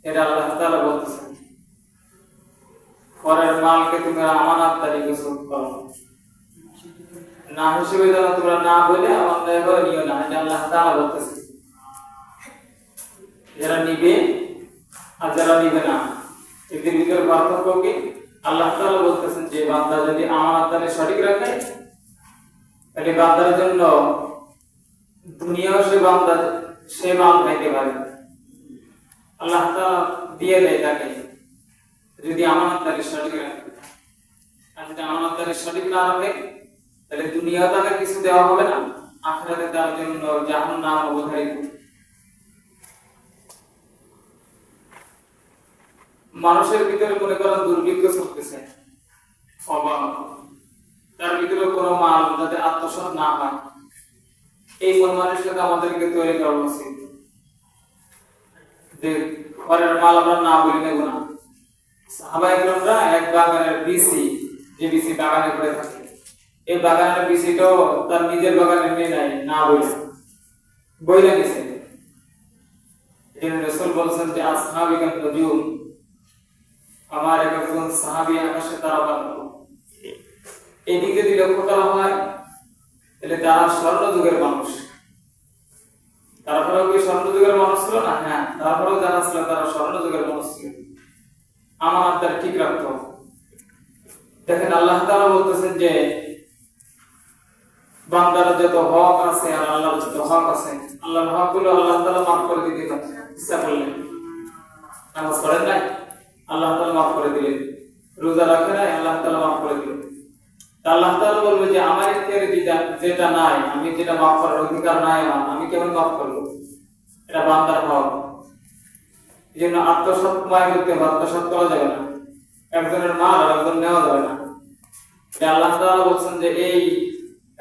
এটা আল্লাহ তাআলা বলতেছেন, পরের মালকে তুমি আমানতদারি করো না, হিসেবে যেন তোমরা না বলে অন্যায় করে নিও না। এটা আল্লাহ তাআলা বলতেছেন। যারা নিবে আর যারা নিবে না, এদের ভিতরে পার্থক্য কি? আল্লাহ তাআলা বলতেছেন যে বান্দা যদি আমানতদারি সঠিক রাখে, তাহলে বান্দার জন্য দুনিয়াও সে মাল খাইতে পারে, আল্লাহ তাআলা দিয়ে দেয় তাকে, যদি আমানতদারি সঠিক রাখে। আর যদি আমানতদারি সঠিক না রাখে, তাহলে দুনিয়া তাকে কিছু দেওয়া হবে না, আখিরাতে তার জন্য জাহান্নাম অবধারিত। মানুষের ভিতরে মনে করেন দুর্ভিক্ষ চলতেছে, অভাব, তার ভিতরে কোনো মাল যাতে আত্মসাৎ না হয়, এই মন মানসিকতা আমাদেরকে তৈরি করা উচিত। যে পরের মাল আমরা না বলি নেব না। সাহাবায়ে কেরামরা এক বাগানের বিসি, যে বিসি বাগানে করে থাকে, এই বাগানের বিসিটাও তার নিজের বাগানে নিয়ে নেয় না বইলে নিছে। রাসূল বলেছেন যে আসহাবী কান নজুম, আমার একজন সাহাবী আকাশে তারা বানাবো। এই দিকে যদি লক্ষ্য করা হয়, তাহলে তারা স্বর্ণ যুগের মানুষ। তারপরেও কি স্বর্ণ যুগের মানুষ ছিল না? হ্যাঁ, তারপরেও যারা ছিল তারা স্বর্ণ যুগের মানুষ ছিল, আমানতদারি ঠিক রাখতো। দেখেন আল্লাহ তাআলা বলতেছেন যে বান্দার যত হক আছে আর আল্লাহর যত হক আছে, আল্লাহর হকগুলো আল্লাহ তাআলা মাফ করে দিতে ইচ্ছা করলেন। নামাজ পড়েন নাই, আল্লাহ তাআলা মাফ করে দিলেন। রোজা রাখেন নাই, আল্লাহ তাআলা মাফ করে দিলেন। আল্লাহ তাআলা বলবে যে আমার ইখতিয়ারে যেটা নাই, আমি যেটা মাফ করার অধিকার নাই আমার, আমি কেমন মাফ করব? এটা বান্দার হক। এজন্য আত্মসৎ করতে হবে, আত্মসৎ করা যাবে না। একজনের মাল আর একজন নেওয়া যাবে না। এটা আল্লাহ তাআলা বলছেন যে এই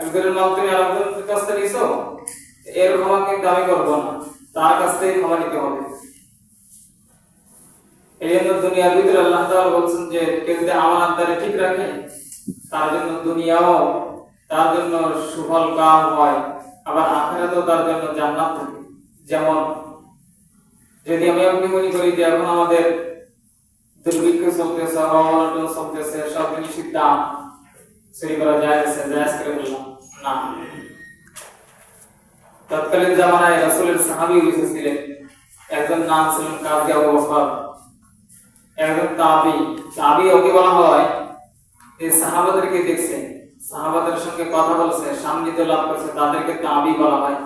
একজনের মাল তুমি আরেকজনের কাছ থেকে নিছো, এর ক্ষমা কিন্তু আমি করবো না, তার কাছ থেকে ক্ষমা নিতে হবে। এই জন্য দুনিয়ার ভিতরে আল্লাহ তাআলা বলছেন যে কেউ যদি আমানতদারি ঠিক রাখে, তার জন্য দুনিয়াও তার জন্য সুফল কাম হয়, আবার আখিরাতেও তার জন্য জান্নাত থাকে। যেমন যদি আমি আপনি মনে করি যে এখন আমাদের দুর্ভিক্ষ চলতেছে, অনটন চলতেছে, সব জিনিসের দাম চুরি করা যায় করে বললাম না। তৎকালীন জামানায় রাসূলের সাহাবী ছিলেন, একজন নাম ছিলেন কাজী আবু বকর, একজন তাবী ওকে বলা হয়। এই সাহাবাদেরকে দেখছেন, সাহাবাদের সঙ্গে কথা বলছে, সান্নিধ্য লাভ করছে, তাদেরকে তাবী বলা হয়।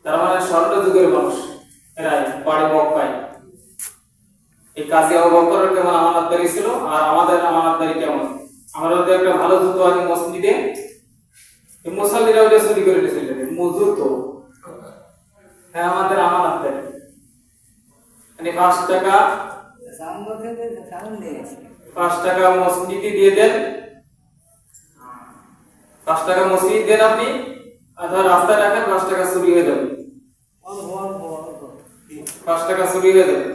তার মানে স্বর্ণ যুগের মানুষ এরাই, বাড়ি মক্কায়। এই কাজী আবু বকরের কেমন আমানতদারি ছিল, আর আমাদের আমানতদারি কেমন? আমরা যদি একটা ভালো জুতো আনি মসজিদে, মুসল্লিরা ওটা চুরি করে নিয়েছিলেন, মজুর তো হ্যাঁ আমাদের আমানতদারি। মানে 5 টাকা মসজিদে দিয়ে দেন, 5 টাকা মসজিদ দেন আপনি, অথবা রাস্তায় রাখেন, 5 টাকা চুরি হয়ে যাবে, 5 টাকা চুরি হয়ে যাবে।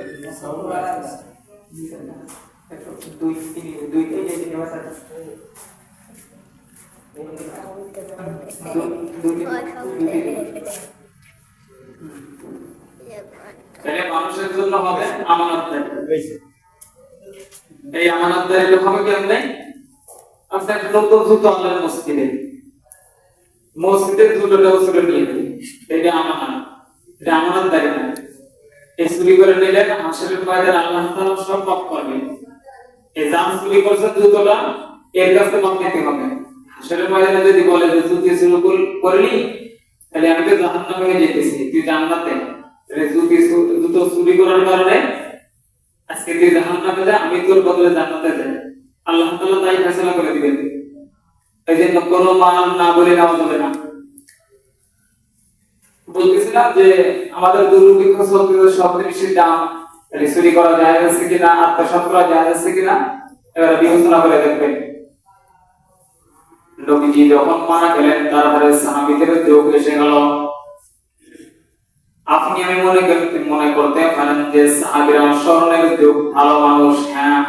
মানুষের জন্য হবে আমানতদারি। এই আমানতদারি হবে কেমনে? আপনি একটা নতুন জুতো আনলেন মসজিদের জুতোটা চুরি নিয়ে গেলেন, এটা এটা আমানতদারি না। এই চুরি করে নিলেন, হাসরের ময়দানে আল্লাহ তাআলা সব মাফ করবেন। এই জাম চুরি করছেন জুতোটা, এর কাছে মাফ নিতে হবে। হাসরের ময়দানে যদি বলে যে জুতো চুরি করলি, তাহলে আমি তো জাহান্নামে হয়ে যেতেছি, তুই জান্নাতে। জুতো চুরি করার কারণে আজকে তুই জাহান্নামে যা, আমি তোর বদলে জান্নাতে যাই, আল্লাহ তাআলা তাই ফয়সালা করে দিবেন। এই জন্য কোনো মাল না বলে নেওয়া যাবে না। বলতেছিলাম যে আমাদের দুর্ভিক্ষ চলতেছে, সব জিনিসের দাম, চুরি করা যায় আছে কিনা, আত্মসাৎ করা যায় আছে কিনা, এবার বিবেচনা করে দেখবেন। নবীজি যখন মারা গেলেন, তারপরে সাহাবীদের যোগ এসে গেল। আপনি আমি মনে করতে পারেন যে সাহাবীরা স্বর্ণের যুগ, ভালো মানুষ, হ্যাঁ।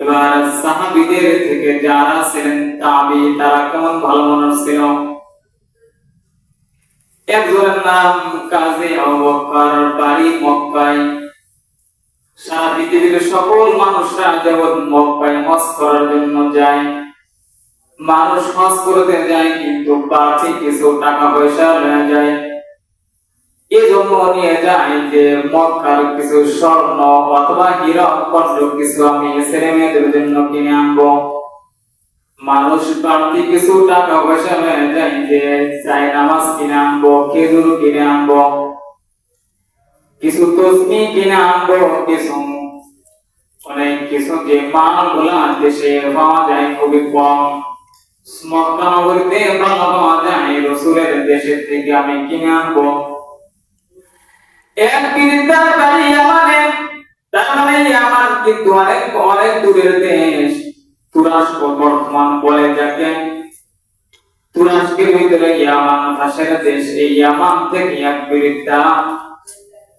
এবার সাহাবীদের থেকে যারা ছিলেন তাবী, তারা কেমন ভালো মানুষ ছিল? একজনের নাম কাজী আবু বকর, বাড়ি মক্কায়। সারা পৃথিবীর সকল মানুষরা যেমন মক্কায় হজ করার জন্য যায়, মানুষ হজ করতে যায় কিন্তু বাড়তি কিছু টাকা পয়সা নিয়ে যায়। এজন্য নিয়ে যায় যে মক্কার কিছু স্বর্ণ অথবা হীরা কষ্ট কিছু আমি ছেলে মেয়েদের জন্য কিনে আনবো। মানুষ বাড়তি কিছু টাকা পয়সা নিয়ে যায় যে চাই নামাজ কিনে আনবো, খেজুর কিনে আনবো, কিছু তসবি কিনে আনবো, কিছু অনেক কিছু যে মালগুলা দেশে পাওয়া যায় খুবই কম, মক্কা নগরীতে ভালো পাওয়া যায়, রসুলের দেশের থেকে আমি কিনে আনবো। এক কিলোমিটার বাড়ি আমাদের, তার মানে আমার কিন্তু অনেক অনেক দূরের দেশ তুরস্ক, বর্তমান বলে যাকে। তুরস্কের ভিতরে ইয়ামান ভাষার দেশ। এই ইয়ামান থেকে এক বিরিতা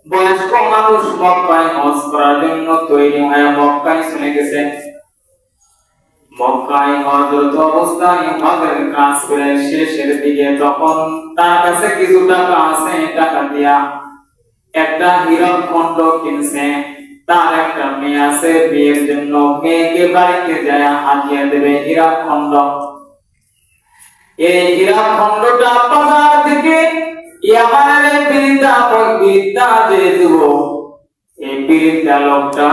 বয়স্ক মানুষ মক্কায় হজ করার জন্য তৈরি হয়ে মক্কায় চলে গেছে। মক্কায় হজরত অবস্থায় হজের কাজ করে শেষের দিকে তখন তার কাছে কিছু টাকা আছে, টাকা দিয়া একটা হীরক খন্ড কিনছে। তার একটা মেয়ে আছে, বিয়ের জন্য মেয়েকে বাড়িতে যায় হাতিয়ে দেবে হীরক খন্ড। এই হীরক খন্ডটা বাজার থেকে ইয়ামানের বিদ্যা যে যুবক, এই বিদ্যা লোকটা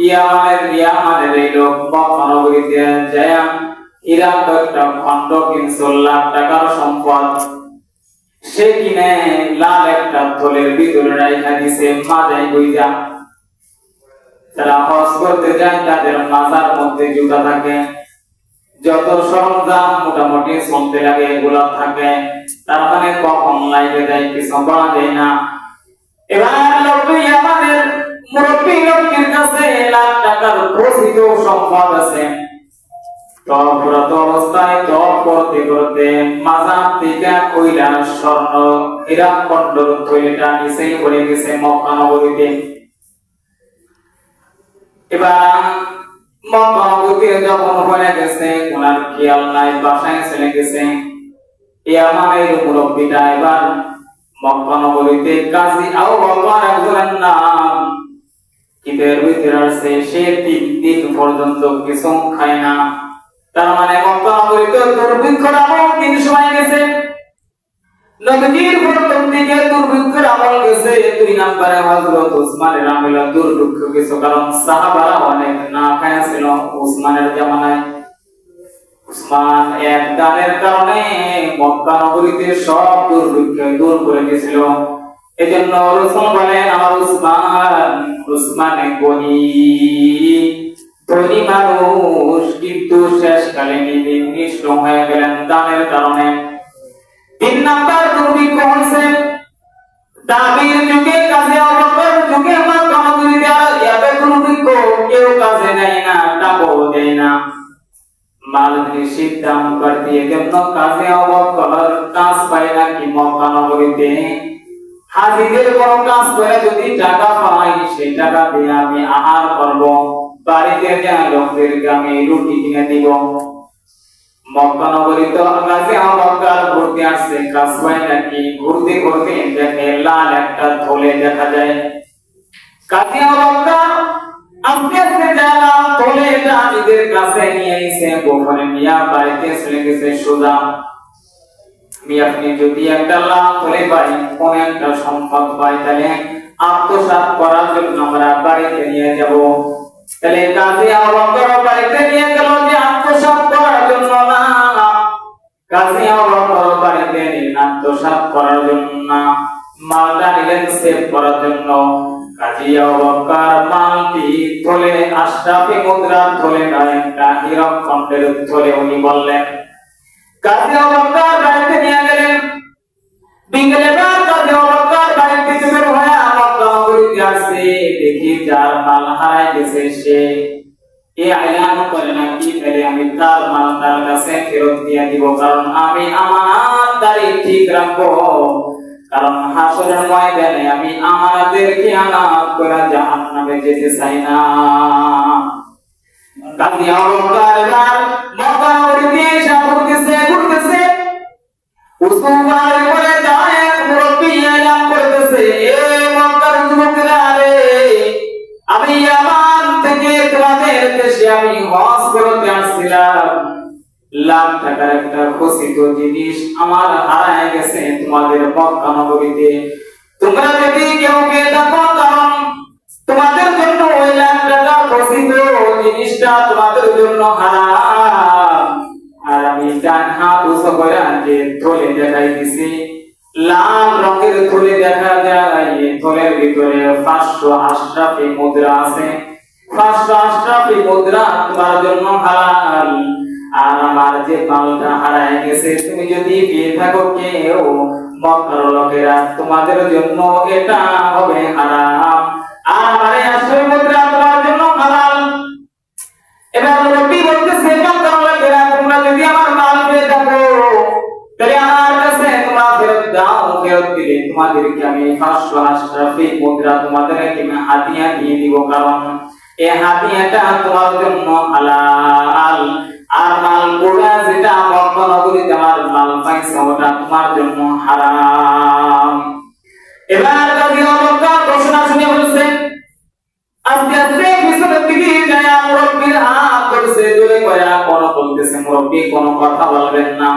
ইয়ামানের এই লোক মক্কা নগরীতে যায় হীরক একটা খন্ড কিনছে, লাখ টাকার সম্পদ। সে কিনে লাল একটা থলের ভিতরে রাখা দিছে মাজায় বইয়া। যারা হজ করতে যায় তাদের মাজার মধ্যে জুতা থাকে, যত সরঞ্জাম মোটামুটি চলতে লাগে এগুলো থাকে। তার মানে কখন লাইতে যায় কিছু বলা যায় না। এবার লোকটি আমাদের মুরব্বী লোকের কাছে লাখ টাকার প্রসিদ্ধ সম্পদ আছে। তৎপরত অবস্থায় তপ করতে করতে মাজার থেকে কইলা স্বর্ণ হীরক খন্ডর থলিটা নিচেই পড়ে গেছে মক্কা নগরীতে। এবার মক্কা নগরীতে যখন পড়ে গেছে ওনার খেয়াল নাই, বাসায় চলে গেছে। ইয়ামানের মুরব্বীটা এবার মক্কা নগরীতে কাজী আবু বকর একজনের নাম কিদের ভিতরে আছে। সে 3 দিন পর্যন্ত কিছু খায় না। তার মানে মক্কা নগরীতে দুর্ভিক্ষর আমল 3 সময় গেছে। নবীর প্রথম দিকে দুর্ভিক্ষর আমল গেছে। 2 নম্বরে হযরত উসমানের আমল দুর্ভিক্ষ গেছে, কারণ সাহাবারা অনেক না খায়া ছিল উসমানের জামানায়। উসমান এক দানের কারণে মক্কা নগরীতে সব দুর্ভিক্ষ দূর করে দিয়েছিল। এজন্য রাসূল বলেন আমার উসমানে ধনী মানুষ, কিন্তু শেষকালে নিষ্ঠ হয়ে গেলেন দানের কারণে। 3 নাম্বার দুর্ভিক্ষ হয়েছে তাবির যুগে, কাজে আবু বকর যুগে মক্কা নগরীতে এত দুর্ভিক্ষ, কেউ কাজে নেয় না, টাকাও দেয় না। মাল নিষিদ্ধ দাম করে দিয়ে জন্য কাজে আবু বকর কাজ পায় না কি মক্কা নগরীতে। হাজিদের কোনো কাজ করে যদি টাকা পাই সেই টাকা দিয়ে আমি আহার করব, বাড়িতে যায় লোকদেরকে আমি রুটি কিনে দিব। মক্কা নগরীতে কাজে আবু বকর ঘুরতে আসছে, কাজ পায় নাকি। ঘুরতে ঘুরতে দেখে লাল একটা থলে দেখা যায়। কাজে আবু বকর আস্তে আস্তে যারা থলেটা নিজের কাছে নিয়ে এসে গোপনে নিয়ে বাড়িতে চলে গেছে সোজা। আপনি যদি একটা লাভ করে পাই, কোন একটা সম্পদ পাই, তাহলে আত্মসাৎ করার জন্য আমরা বাড়িতে নিয়ে যাব। তাহলে কাজী আবু বকর বাড়িতে নিয়ে গেল যে আত্মসাৎ করার জন্য না, কাজী আবু বকর বাড়িতে নিয়ে আত্মসাৎ করার জন্য না, মালটা নিলেন সেভ করার জন্য। কাজী আবু বকর মালটি থলে আশরাফি মুদ্রার থলে নয়, একটা হীরক খন্ডের থলে উনি বললেন। কাজী আবু বকর বাড়িতে নিয়ে গেলেন। বিকেলে কাজী আবু বকর বাড়ি থেকে বের হয়ে মক্কা নগরীতে আসছে। দেখি যার মাল হারাই গেছে সে এই আইলান করে নাকি, তাহলে আমি তার মাল তার কাছে ফেরত দিয়ে দিব, কারণ আমি আমানতদারি ঠিক রাখবো। কারণ হাসরের ময়দানে আমি আমাদের খেয়ানত করে জাহান্নামে যেতে চাই না। কাজী আবু বকর মক্কা নগরীতে ঘুরতেছে। উসমান বলে যায় বলতেছে, এ মক্কার যুবকেরা রে, আমি ইয়ামান থেকে তোমাদের দেশে আমি হজ করতে আসছিলাম। লাখ টাকার একটা খচিত জিনিস আমার হারায় গেছে তোমাদের মক্কা নগরীতে। তোমরা যদি কেউ পেয়ে থাকো, কারণ তোমাদের জন্য ওই লাখ টাকা খচিত জিনিসটা তোমাদের জন্য হারাম। আর আমি ডান হাত উঁচু করে যে থলে দেখাই দিছি, লাল রঙের থলে দেখা যায়। থলের ভিতরে 500 আশরাফি মুদ্রা আছে। 500 আশরাফি মুদ্রা তোমার জন্য হালাল। আর আমার যে মালটা হারায় গেছে, তুমি যদি পেয়ে থাকো কেউ মক্কার লোকেরা, তোমাদের জন্য এটা হবে হারাম। আর আমার এই আশরাফি মুদ্রা তোমার জন্য হালাল। এবার নবী বলতেছে, মক্কার লোকেরা, তোমরা যদি আমার মাল পেয়ে থাকো, তাহলে আমার কাছে তোমরা ফেরত দাও। ফেরত দিলে তোমাদেরকে আমি 500 আশরাফি মুদ্রা তোমাদেরকে আমি হাদিয়া দিয়ে দিব, কারণ এই হাদিয়াটা তোমার জন্য হালাল। আর মাল গুলা যেটা মক্কা নগরীতে আমার মাল পাইছে, ওটা তোমার জন্য হারাম। এবার কাজী অলঙ্কার ঘোষণা শুনে বলছেন, আস্তে আস্তে পিছনের দিকে যায় মুরব্বির হাত ধরছে, জোরে করে কোনো বলতেছে, মুরব্বি কোনো কথা বলবেন না।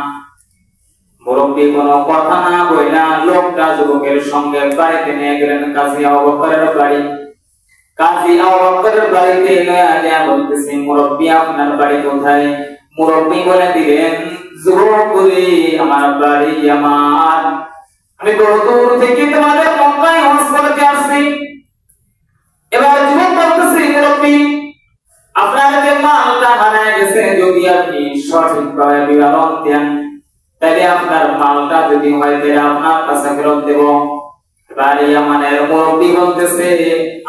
মুরব্বি কোনো কথা না বইলা লোকটা যুবকের সঙ্গে বাড়িতে নিয়ে গেলেন কাজী আবু বকরের বাড়ি। কাজী আবু বকরের বাড়িতে নিয়ে বলতেছে, মুরব্বি আপনার বাড়ি কোথায়? মুরব্বি বলে দিলেন, যুবক বলি, আমার বাড়ি আমার, আমি বহু দূর থেকে তোমাদের মক্কায় হজ করতে আসছি। এবার যুবক বলতেছে, মুরব্বি, আপনার যে মালটা হারায় গেছে, যদি আপনি সঠিকভাবে বিবরণ দেন, তাহলে আপনার মালটা যদি হয় তাহলে আপনার কাছে ফেরত দেব। বাড়ি আমাদের মুরব্বি বলতেছে,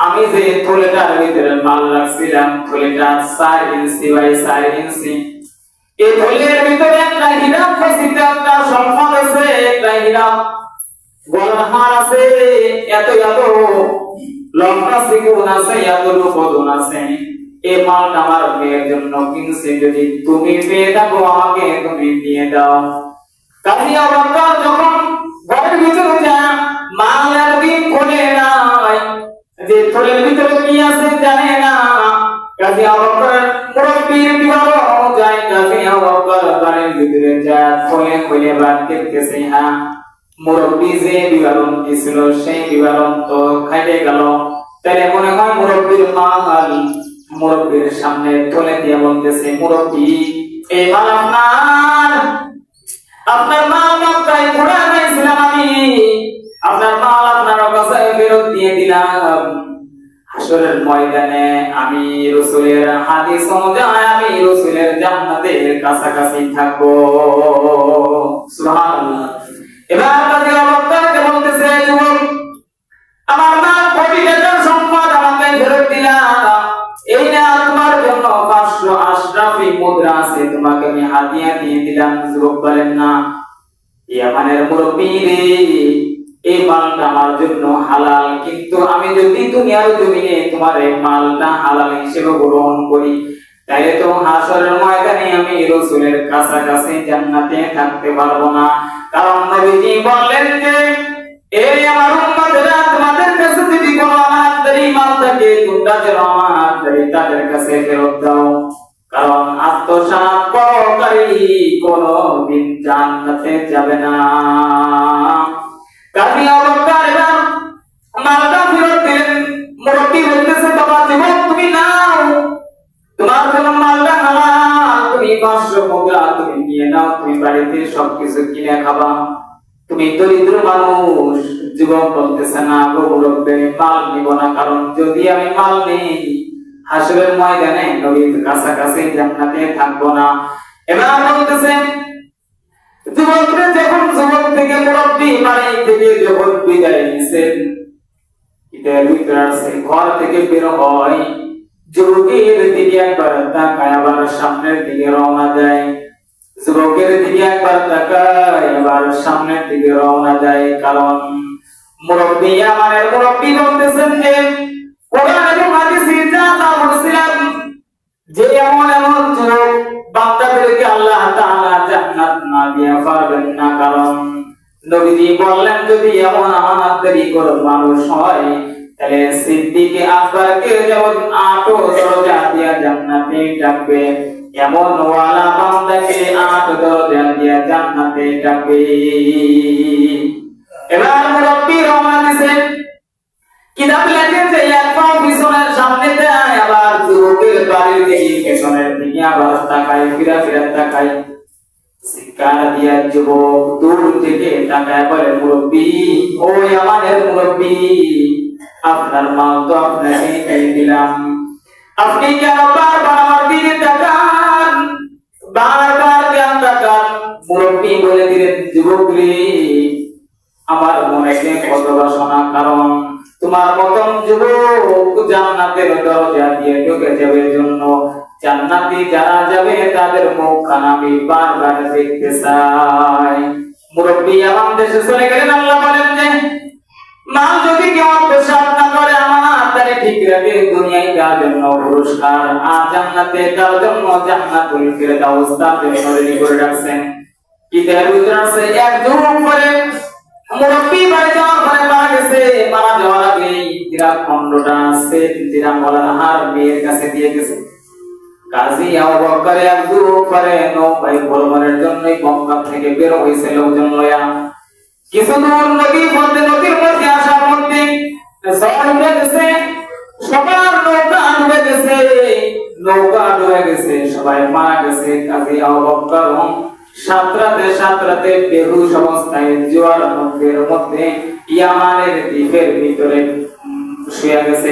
আমি যে থলেটার ভিতরে মাল রাখছিলাম, থলেটা 4 ইঞ্চি বাই 4 ইঞ্চি। এই থলের ভিতরে একটা হীরা খচিত একটা সম্পদ আছে, একটা হীরা গলার হার আছে, এত এত লম্বা চিকন আছে, এত লোকদন আছে। এই মালটা আমার মেয়ের জন্য কিনছি, যদি তুমি পেয়ে থাকো আমাকে তুমি দিয়ে দাও। কাজী আবু বকর যখন ঘরের ভিতরে যায়, মাল একদিন খোলে নাই, যে থলের ভিতরে কি আছে জানে না। কাজী আবু বকর মুরব্বির বিবরণ অনুযায়ী কাজী আবু বকর ঘরের ভিতরে যায়, থলে খুলে বাদ দেখতেছে, হ্যাঁ, মুরব্বি যে বিবরণ দিয়েছিল সেই বিবরণ তো খাইতে গেল। তাহলে মনে হয় মুরব্বির মাল। মুরব্বির সামনে থলে দিয়ে বলতেছে, মুরব্বি, এই মাল আপনার, আপনার মাল মক্কায় ঘোড়া নিয়েছিলাম আমি, আপনার মাল আপনার কাছে ফেরত দিয়ে দিলাম। হাসরের ময়দানে আমি রাসূলের হাদিস অনুযায়ী আমি রাসূলের জান্নাতের কাছাকাছি থাকবো। সুবহানাল্লাহ। এবার কাজী আবু বকরকে বলতেছে, যুবক, আমার মাল কোটি টাকার সম্পদ আমাকে ফেরত দিলাম, এই না তোমার জন্য 500 আশরাফি মুদ্রা আছে, তোমাকে আমি হাদিয়া দিয়ে দিলাম। যুবক বলেন, না, ইয়ামানের মুরব্বি রে, এই মালটা আমার জন্য হালাল, কিন্তু আমি যদি দুনিয়ার জমিনে তোমার এই মালটা হালাল হিসেবে গ্রহণ করি, তাহলে তো হাসরের ময়দানে আমি রাসূলের কাছাকাছি জান্নাতে থাকতে পারবো না। কারণ নবীজি বললেন যে, এই আমার উম্মতেরা, তোমাদের কাছে যদি কোনো আমানতদারি মাল থাকে, তোমরা যেন আমানতদারি তাদের কাছে ফেরত দাও, কারণ আত্মসাৎ করকারী কোনদিন জান্নাতে যাবে না। কাজী আবু বকর মালটা ফেরত দিলেন। মুরব্বি বলতেছে, বাবা যুবক, তুমি নাও, তোমার জন্য মালটা হালাল, তুমি 500 মুদ্রা তুমি নিয়ে নাও, তুমি বাড়িতে সবকিছু কিনে খাবা, তুমি দরিদ্র মানুষ। যুবক বলতেছে, না গো মুরব্বি, মাল নিব না, কারণ যদি আমি মাল নেই, হাসরের ময়দানে নবীর কাছাকাছি জান্নাতে থাকবো না। এবার বলতেছে, যুবকরা যখন যুবক থেকে মুরব্বি বাড়ি থেকে যখন বিদায় নিছেন, ঘর থেকে বের হয়, যুবকের দিকে একবার তাকায়, আবার সামনের দিকে রওনা দেয়। যুবকের দিকে একবার তাকায়, আবার সামনের দিকে রওনা দেয়। কারণ মুরব্বি আমাদের মুরব্বি বলতেছেন যে, কোরআন এবং হাদিসে যা যা বলছিলাম, যে এমন এমন যুবক বান্দাদেরকে আল্লাহ তাআলা জান্নাত না দিয়ে পারবেন না। কারণ নবীজি বললেন, যদি এমন আমানতদারি করো মানুষ হয়, তাহলে সিদ্দিকে আকবরকে যেমন 8 দরজা দিয়া জান্নাতে ডাকবে, এমন ওয়ালা বান্দাকে 8 দরজা দিয়া জান্নাতে ডাকবে। এবার মুরব্বি রওনা দিয়েছেন, কিতাব লেখেছে এক পা পিছনের সামনে দেয়, আবার যুবকের বাড়ির দিকে পেছনের দিকে আবার তাকায়, ফিরা ফিরা তাকায়। শিকার দিয়া যুবক দূর থেকে তাকায় বলে, মুরব্বি, ওই আমাদের মুরব্বি, আপনার মাল তো আপনাকে দিয়ে দিলাম, আপনি কেন বারবার আমার দিকে তাকান, বারবার কেন তাকান? মুরব্বি বলে দিলেন, যুবক রে, আমার মনে কত বাসনা, কারণ তোমার মতন যুবক জান্নাতের দরজা দিয়ে ঢুকে যাবে জন্য জান্নাতি যারা যাবে তাদের মুখখানা আমি বারবার দেখতে চাই। মুরব্বি আমার দেশে চলে গেলেন। আল্লাহ বলেন যে মাল যদি কেউ আত্মসাৎ না করে আমার তারে ঠিক রাখে, দুনিয়ায় তার জন্য পুরস্কার, আর জান্নাতে তার জন্য জান্নাতুল ফিরদাউস তার জন্য রেডি করে রাখছেন। কিতাবের ভিতরে আছে এক যুবক পরে মুরব্বি বাড়ি যাওয়ার পরে মারা গেছে, মারা যাওয়ার আগে হীরার খণ্ডটা আছে, হীরা বলার হার মেয়ের কাছে দিয়ে গেছে। কাজী আবু বকর এক যুবক পরে নৌকায় ভ্রমণের জন্য মক্কা থেকে বের হয়েছে লোকজন লয়া। কিছু দূর নদীর মধ্যে আসার মধ্যে সবাই ডুবে গেছে, সবার নৌকা ডুবে গেছে, সবাই মারা গেছে। কাজী আবু বকর সাঁতরাতে বেহুশ অবস্থায় জোয়ার মধ্যে ইয়ামানের দ্বীপের ভিতরে শুয়ে গেছে।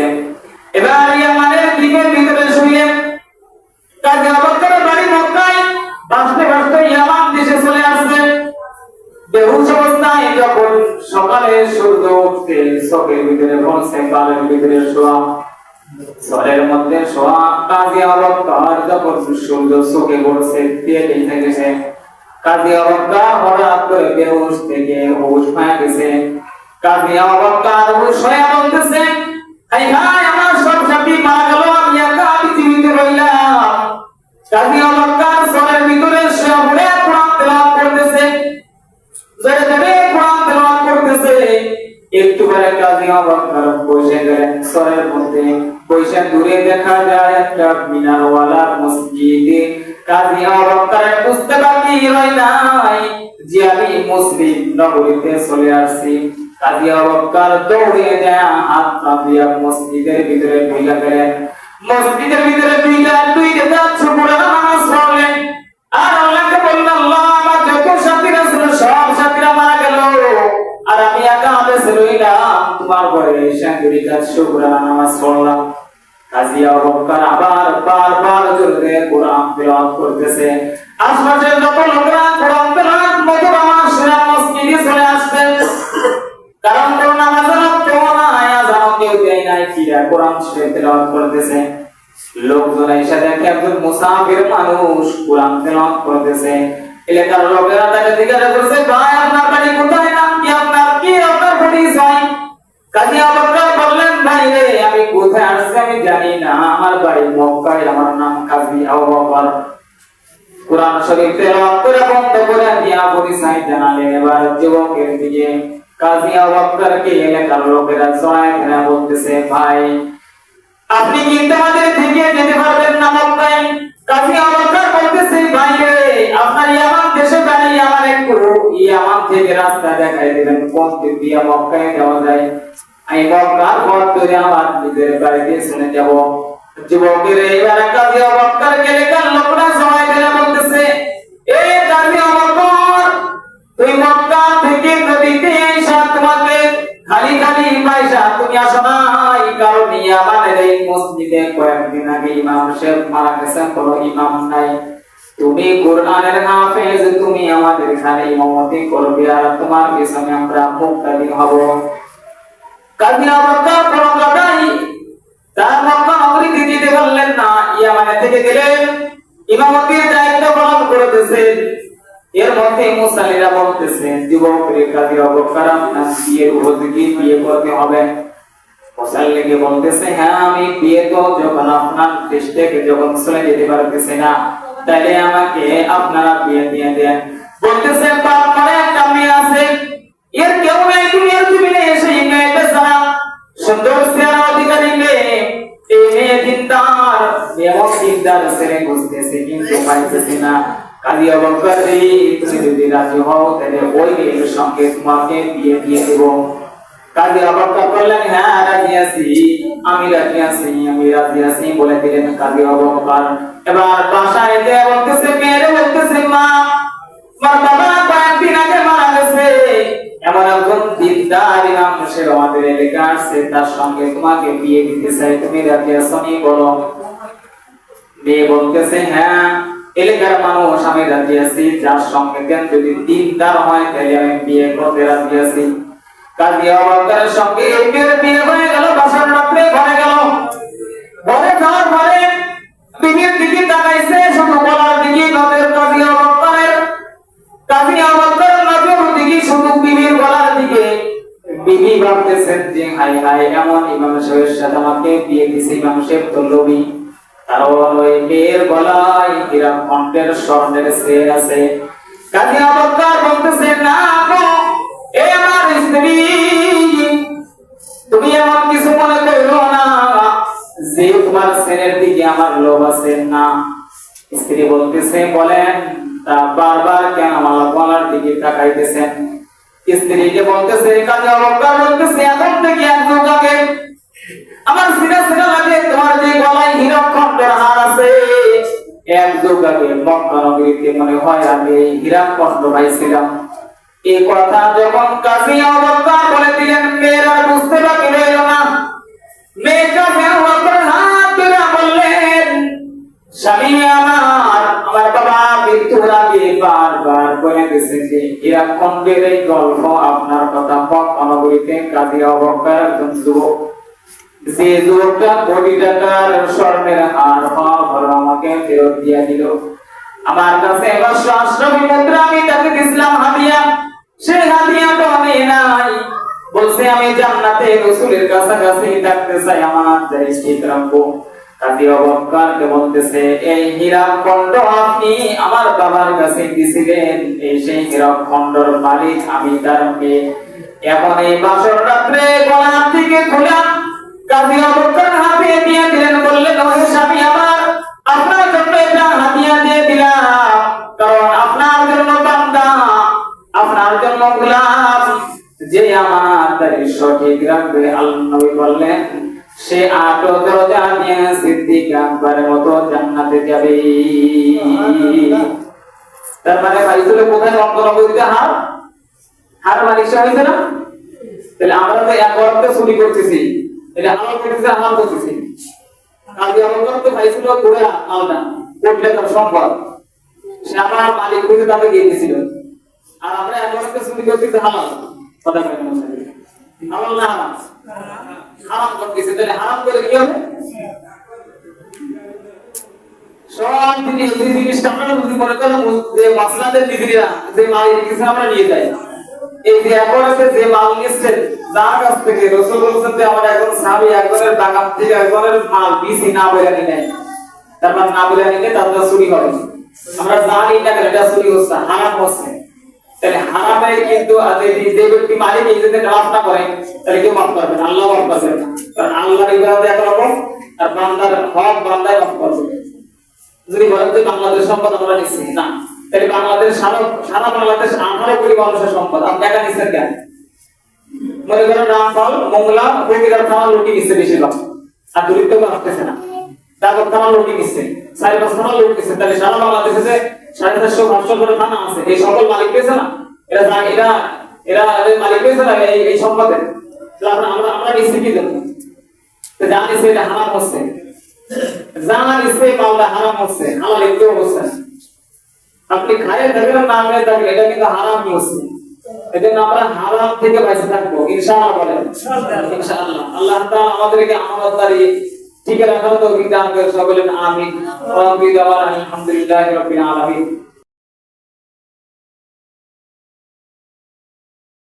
এবার ইয়ামানের দ্বীপের ভিতরে শুয়ে কাজী আবু বকরের বাড়ি মক্কায়, ভাসতে ভাসতে ইয়ামান দেশে চলে আসছে। বেহুশ অবস্থায় যখন সকালে সূর্য উঠতে চোখের ভিতরে পড়ছে, বালের ভিতরে শোয়া, সরের মধ্যে শোয়া। কাজী আবু বকর যখন সূর্য চোখে পড়ছে দিয়ে গেছে, কাজী আবু বকর হঠাৎ করে বেহুশ থেকে হুশ হয়ে গেছে। কাজী আবু বকর হুশ হয়ে বলতেছে, হাই হাই, আমার সব সাথী মারা গেল, আমি একা জীবিত রইলাম। কাজী আবু বকর সরের ভিতরে শুয়ে পড়ে কোরআন তেলাওয়াত করতেছে, জোরে জোরে কোরআন তেলাওয়াত করতেছে। একটু পরে কাজী আবু বকর বসে গেলেন সরের মধ্যে। বসে দূরে দেখা যায় একটা মিনারওয়ালা মসজিদ। কাজী আবু বকর বুঝতে বাকি রয় নাই যে আমি মুসলিম নগরীতে চলে আসছি। কাজী আবু বকর দৌড়ে যায় হাত কাঁপিয়া মসজিদের ভিতরে ঢুকে গেলেন। মসজিদের ভিতরে দুই রাকাত সুবহান নামাজ পড়লেন আর আল্লাহকে বললেন, আল্লাহ, আমার যত সাথীরা ছিল সব সাথীরা মারা গেল আর আমি একা বেঁচে রইলাম, তোমার ঘরে এসে 2 রাকাত সুবহান নামাজ পড়লাম। কাজী আবু বকর আবার বারবার জোরে কোরআন তেলাওয়াত করতেছে। আশপাশের যত লোকরা কোরআন তেলাওয়াত মধুর আওয়াজ শুনে মসজিদে চলে আসছেন, কারণ কোন নামাজের কেউ নাই, আযানও কেউ দেয় নাই, কিরা কোরআন শরীফ তেলাওয়াত করতেছে। লোকজন এসে দেখে একজন মুসাফির মানুষ কোরআন তেলাওয়াত করতেছে। এলাকার লোকেরা তাকে জিজ্ঞাসা করছে, ভাই, আপনার বাড়ি কোথায়, নাম কি আপনার, কি আপনার পরিচয়? কাজী আবু বকর বললেন, ভাই রে, আমি কোথায় আসছি আমি জানি না, আমার বাড়ি মক্কায়, আমার নাম কাজী আবু বকর। কোরআন শরীফ তেলাওয়াত করে বন্ধ করে দিয়া পরিচয় জানালেন। এবার যুবকের দিকে কাজী আবু বকরকে এলাকার লোকেরা জড়ায় ধরে বলতেছে, ভাই, আপনি কি আমাদের থেকে যেতে পারবেন না মক্কায়? কাজী আবু বকর বলতেছে, ভাই রে, আপনার ইয়ামান দেশে বাড়ি, আমার একটু ইয়ামান থেকে রাস্তা দেখাই দিবেন, কোন দিক দিয়ে মক্কায় যাওয়া যায়। আমি মক্কার পথ ধরে আমার নিজের বাড়িতে শুনে যাব। যুবকের এবার কাজী আবু বকরকে এলাকার লোকেরা জড়ায় ধরে বলতেছে, এ কাজী আবু বকর, তুই মক্কা থেকে নদীতে এসে তোমাকে খালি খালি পয়সা তুমি আসো নাই, কারণ ইয়ামানের এই মসজিদে কয়েকদিন আগে ইমাম সাহেব মারা গেছেন, কোনো ইমাম নাই। তুমি কোরআনের হাফেজ, তুমি আমাদের এখানে ইমামতি করবে আর তোমার পিছনে আমরা মুক্তাদি হব। কাজী আবু বকর কোনো কথাই তার মক্কা নগরীতে যেতে পারলেন না। ইয়ামানে থেকে গেলেন, ইমামতির দায়িত্ব পালন করতেছেন। এর মধ্যে মুসাল্লিরা বলতেছেন, যুবক কাজী আবু বকর, আপনার বিয়ের উপযোগী, বিয়ে করতে হবে। মুসাল্লিকে বলতেছে, হ্যাঁ, আমি বিয়ে তো যখন আপনার দেশ থেকে যখন চলে যেতে পারতেছি না, তাইলে আমাকে আপনারা বিয়ে দিয়ে দেন। বলতেছে, বাপ, একটা মেয়ে আছে, এর কেউ নাই দুনিয়ার জমিনে এসে মেয়ে বেচারা সুন্দর চেহারা অধিকারী মেয়ে, এই মেয়ে দিনদার, এমন দিনদার ছেলে বুঝতেছে কিন্তু পাইতেছে না। কাজী আবু বকর, তুমি যদি রাজি হও তাহলে ওই মেয়ের সঙ্গে তোমাকে বিয়ে দিয়ে দেব। কাজী আবু বকর বললেন, হ্যাঁ রাজি আছি, আমি রাজি আছি, আমি রাজি আছি বলে দিলেন কাজী আবু বকর। এবার বাসায় যে বলতেছে, মেয়েরে বলতেছে, মা আমার বাবা কয়েকদিন আগে মারা গেছে, এমন একজন দিনদার ইমাম সাহেব আমাদের এলাকা আসছে, তার সঙ্গে তোমাকে বিয়ে দিতে চাই, তুমি রাজি আছো নি বলো। মেয়ে বলতেছে, হ্যাঁ এলাকার মানুষ আমি রাজি আছি, যার সঙ্গে দেন যদি দিনদার হয় তাহলে আমি বিয়ে করতে রাজি আছি। কাজী আবু বকরের সঙ্গে এই মেয়ের বিয়ে হয়ে গেল। বাসার রাত্রে ঘরে গেল, ঘরে যাওয়ার পরে বিবির দিকে তাকাইছে, শুধু বলার দিকে নজর কাজী আবু বকরের। কাজী আবু বকরের নজর দিকে শুধু বিবির গলার দিকে। বিবি ভাবতেছেন যে হাই হাই, এমন ইমাম সাহেবের সাথে আমাকে বিয়ে দিছে, ইমাম সাহেব তো লোভী, কারণ ওই মেয়ের গলায় হীরা কণ্ঠের স্বর্ণের চেন আছে। কাজী আবু বকর বলতেছে, না গো এ আমার স্ত্রী, তুমি এমন কিছু মনে করো না যে তোমার ছেলের দিকে আমার লোভ আছে, না। স্ত্রী বলতেছে, বলেন তা বারবার কেন আমার গলার দিকে তাকাইতেছেন? স্ত্রীকে বলতেছে, কাজী আবু বকর বলতেছে, এখন থেকে এক যুগ আগে আমার সিনা সিনা লাগে তোমার যে গলায় হীরাখণ্ডের হার আছে, এক যুগ আগে মক্কা নগরীতে মনে হয় আমি হীরাখণ্ড পাইছিলাম। এই কথা যখন কাজী আবু বকর বলে দিলেন, মেয়েরা বুঝতে বাকি রইল না। মেয়ে কাজী আবু বকর হাত ধরে বললেন, স্বামী আমার বাবা মৃত্যুর আগে বারবার বলে গেছে যে হীরাখণ্ডের এই গল্প আপনার কথা মক্কা নগরীতে কাজী আবু বকর একজন যুবক, যে যুবকটা কোটি টাকার স্বর্ণের হার আমাকে ফেরত দিয়ে দিল। আমার কাছে 100 আশরাফি মুদ্রা আমি তাকে দিয়েছিলাম হাদিয়া, সেই হাদিয়াটা আমি নাই। বলছে আমি জান্নাতে রাসূলের কাছাকাছি থাকতে চাই, আমার দাড়ি ঠিক রাখবো। কাজী আবু বকরকে বলতেছে, এই হীরাখণ্ড আপনি আমার বাবার কাছে দিয়েছিলেন, এই সেই হীরাখণ্ডের মালিক আমি, তার মেয়ে। এখন এই বাসর রাত্রে গলা থেকে খুলে কাজী আবু বকর হাতে দিয়ে দিলেন, বললেন, ও স্বামী আমার, আপনার জন্য এটা হাদিয়া দিয়ে দিলাম, কারণ আপনার জন্য বান্দা, আপনার জন্য গোলাম, যে আমার দাড়ি সঠিক রাখবে। আল্লাহ নবী বললেন, সে 8 দরজা দিয়ে সিদ্দিক আকবরের মতো জান্নাতে যাবে। তার মানে বাইতুল কোথায় মক্কা-নগরীতে হার মালিক হয়েছে না? তাহলে আমরা তো এক অর্থে চুরি করতেছি, এটা হালাল করতেছি, হালাল করতেছি। কাজী আবু বকর তো পাইছিল পুরো আলাদা, কোটি টাকার সম্পদ, সে আমার মালিক হইতে তাকে দিয়ে দিয়েছিল। আর আমরা এক অর্থে চুরি করতেছি হালাল, কথা বলেন না, হালাল না হারাম? হারাম করতেছি। তাহলে হারাম করে কি হবে? সব জিনিসটা আমরা যদি মনে করেন যে মাসলাদের ডিগ্রিরা যে মাল কিছু আমরা নিয়ে যাই, এই যে একবারে যে মাল নিচ্ছেন যার কাছ থেকে, রাসূল বলেছেন যে আমার একজন সাহাবী একজনের বাগান থেকে একজনের মাল বিসি না বলে নিলেন, তারপর না বলে নিলে তারপর চুরি হবে। আমরা জানি না এটা চুরি হচ্ছে, হারাম হচ্ছে। তাহলে হারামে কিন্তু যে ব্যক্তি মালিক এই যদি মাফ না করে তাহলে কেউ মাফ করবে না, আল্লাহ মাফ করবে না। কারণ আল্লাহর ইবাদত একরকম, আর বান্দার হক বান্দাই মাফ করবে। যদি বলেন যে বাংলাদেশ সম্পদ আমরা নিচ্ছি না, তাহলে বাংলাদেশ সারা বাংলাদেশ 18 কোটি মানুষের সম্পদ, আপনি একা নিচ্ছেন কেন? মনে করেন রামপাল, মোংলা, ফকিরার থানা লুটি নিচ্ছে বেশিরভাগ, আর দরিদ্র আসতেছে না, তারপর থানা লুটি নিচ্ছে, 4-5 থানা লুটি নিচ্ছে। তাহলে সারা বাংলাদেশে যে 450-500 করে থানা আছে, এই সকল মালিক পেয়েছে না? এরা মালিক পেয়েছে না এই সম্পদের? আমরা নিচ্ছি কি জন্য? জানি সেটা হারাম হচ্ছে, জানা নিচ্ছে মালটা হারাম হচ্ছে, হালাল একটু হচ্ছে। আপনি খায়ে থাকবেন না খায়ে থাকবেন, এটা কিন্তু হারামই হচ্ছে। এজন্য আমরা হারাম থেকে বেঁচে থাকবো ইনশাআল্লাহ। বলেন ইনশাআল্লাহ। আল্লাহ তাআলা আমাদেরকে আমানতদারি ঠিক রাখার তৌফিক দান করেন। সকলে আমিন। ওয়া বিদাওয়ানা আলহামদুলিল্লাহি রাব্বিল আলামিন।